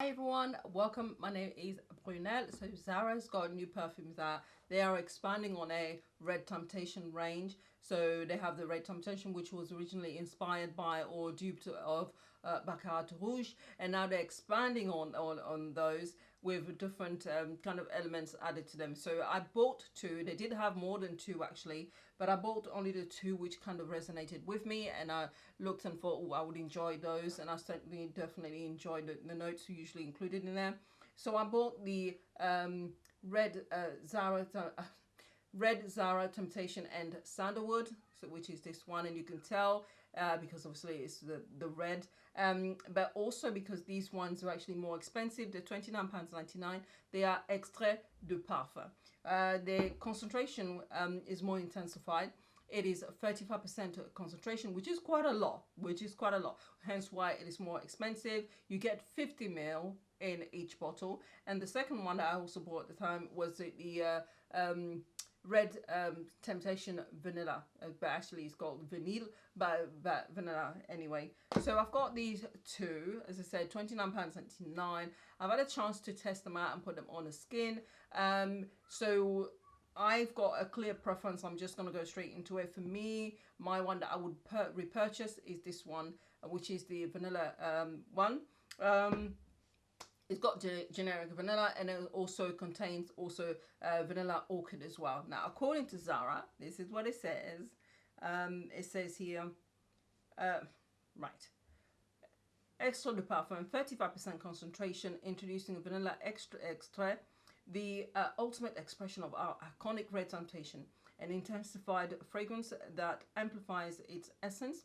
Hi everyone, welcome. My name is Brunel. So Zara's got new perfumes that they are expanding on a Red Temptation range. So they have the Red Temptation, which was originally inspired by or duped of Baccarat Rouge, and now they're expanding on those with different kind of elements added to them. So I bought two. They did have more than two actually, but I bought only the two which kind of resonated with me, and I looked and thought, oh, I would enjoy those, and I certainly definitely enjoyed the notes usually included in there. So I bought the red red Zara Temptation and Sandalwood, so which is this one, and you can tell because obviously it's the red, but also because these ones are actually more expensive. They're £29.99. They are extrait de parfum. The concentration is more intensified. It is 35% concentration, which is quite a lot, hence why it is more expensive. You get 50 ml in each bottle, and the second one that I also bought at the time was the red Temptation Vanilla, but actually it's called Vanille, but Vanilla anyway. So I've got these two, as I said, £29.79. I've had a chance to test them out and put them on the skin. So I've got a clear preference. I'm just going to go straight into it. For me, my one that I would repurchase is this one, which is the vanilla one. It's got generic vanilla, and it also contains vanilla orchid as well. Now, according to Zara, this is what it says. It says here, right. Extrait de parfum, 35% concentration, introducing vanilla extrait, the ultimate expression of our iconic red temptation, an intensified fragrance that amplifies its essence.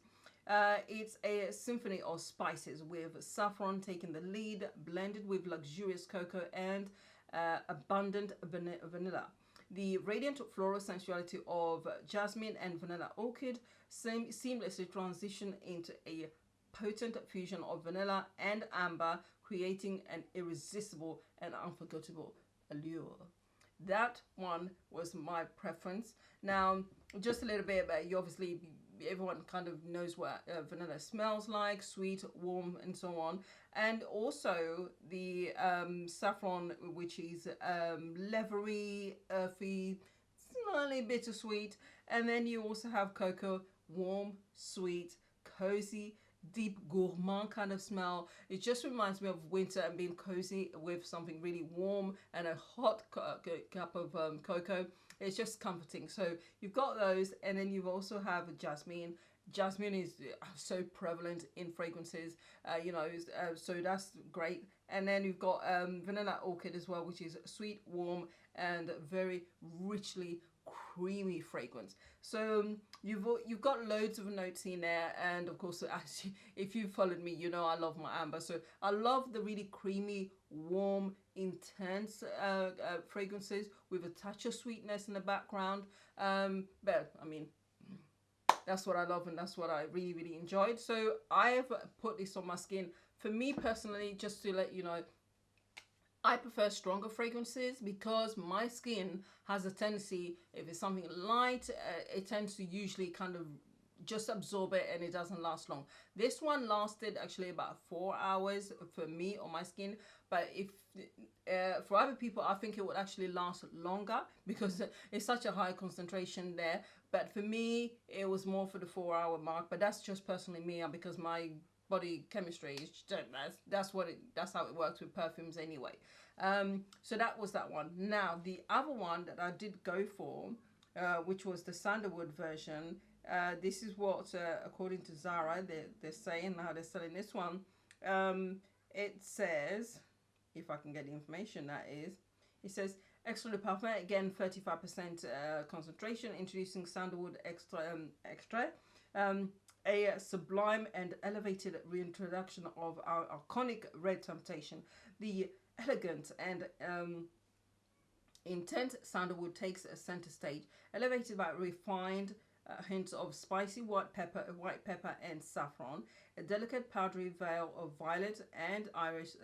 It's a symphony of spices with saffron taking the lead, blended with luxurious cocoa and abundant vanilla. The radiant floral sensuality of jasmine and vanilla orchid seamlessly transition into a potent fusion of vanilla and amber, creating an irresistible and unforgettable allure. That one was my preference. Now, just a little bit about, you obviously, everyone kind of knows what vanilla smells like, sweet, warm, and so on. And also the saffron, which is leathery, earthy, slightly bittersweet. And then you also have cocoa, warm, sweet, cozy, deep gourmand kind of smell. It just reminds me of winter and being cozy with something really warm and a hot cup of cocoa. It's just comforting. So you've got those, and then you also have jasmine. Jasmine is so prevalent in fragrances, so that's great. And then you've got vanilla orchid as well, which is sweet, warm, and very richly creamy fragrance. So you've got loads of notes in there, and of course, if you followed me, you know I love my amber. So I love the really creamy, warm, intense fragrances with a touch of sweetness in the background. But I mean, that's what I love, and that's what I really, really enjoyed. So I have put this on my skin. For me personally, just to let you know, I prefer stronger fragrances because my skin has a tendency, if it's something light, it tends to usually kind of just absorb it, and it doesn't last long. This one lasted actually about 4 hours for me on my skin, but if for other people, I think it would actually last longer because it's such a high concentration there. But for me, it was more for the 4 hour mark, but that's just personally me, because my body chemistry is that's how it works with perfumes anyway. So that was that one. Now the other one that I did go for, which was the Sandalwood version. This is what according to Zara they're saying how they're selling this one. It says, if I can get the information, that is, it says extrait de parfum, again 35% concentration, introducing Sandalwood extrait. A sublime and elevated reintroduction of our iconic red temptation. The elegant and intense Sandalwood takes a center stage, elevated by refined hints of spicy white pepper, and saffron. A delicate powdery veil of violet and iris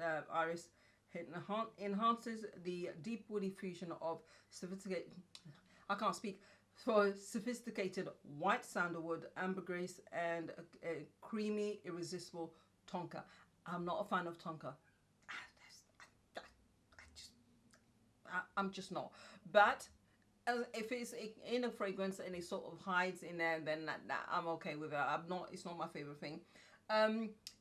enhances the deep woody fusion of sophisticated, I can't speak, for sophisticated white sandalwood, ambergris, and a creamy, irresistible tonka. I'm not a fan of tonka. I'm just not. But if it's in a fragrance and it sort of hides in there, then that I'm okay with it. I'm not. It's not my favorite thing.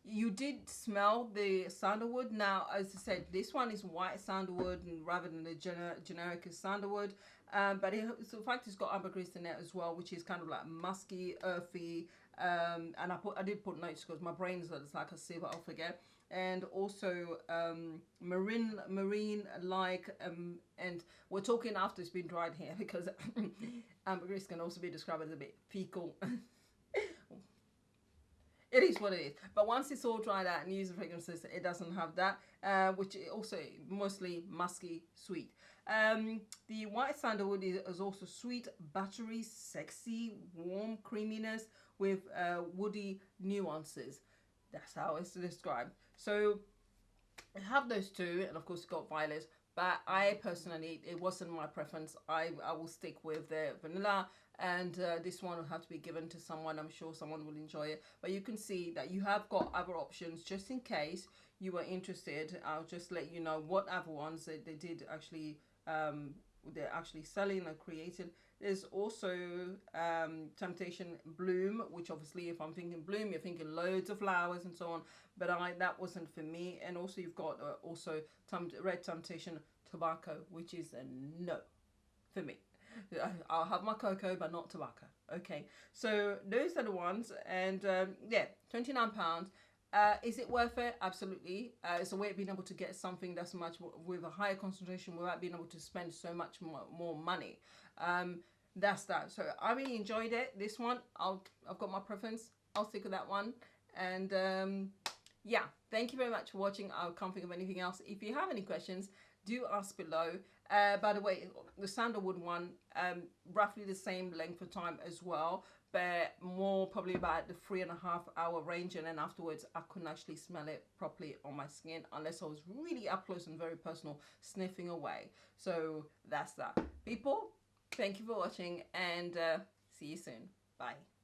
You did smell the sandalwood. Now, as I said, this one is white sandalwood and rather than the generic sandalwood. But so in fact, it's got ambergris in it as well, which is kind of like musky, earthy. And I did put notes because my brain is like a sieve, I'll forget. And also marine like, and we're talking after it's been dried here, because ambergris can also be described as a bit fecal. It is what it is. But once it's all dried out and used fragrances, it doesn't have that, which also mostly musky, sweet. The white sandalwood is also sweet, buttery, sexy, warm creaminess with woody nuances. That's how it's described. So I have those two, and of course it's got violets. But I personally, it wasn't my preference. I will stick with the vanilla, and this one will have to be given to someone. I'm sure someone will enjoy it. But you can see that you have got other options just in case you were interested. I'll just let you know what other ones they did actually, they're actually selling or created. There's also Temptation Bloom, which obviously if I'm thinking bloom, you're thinking loads of flowers and so on. But that wasn't for me. And also you've got also Red Temptation Tobacco, which is a no for me. I'll have my cocoa, but not tobacco. Okay, so those are the ones. And yeah, £29. Is it worth it? Absolutely. It's a way of being able to get something that's much with a higher concentration without being able to spend so much more money. That's that. So I really enjoyed it. This one, I've got my preference. I'll stick with that one. And yeah, thank you very much for watching. I can't think of anything else. If you have any questions, do ask below. By the way, the sandalwood one, roughly the same length of time as well, but more probably about the 3.5 hour range, and then afterwards I couldn't actually smell it properly on my skin unless I was really up close and very personal, sniffing away. So that's that. People, thank you for watching, and see you soon. Bye.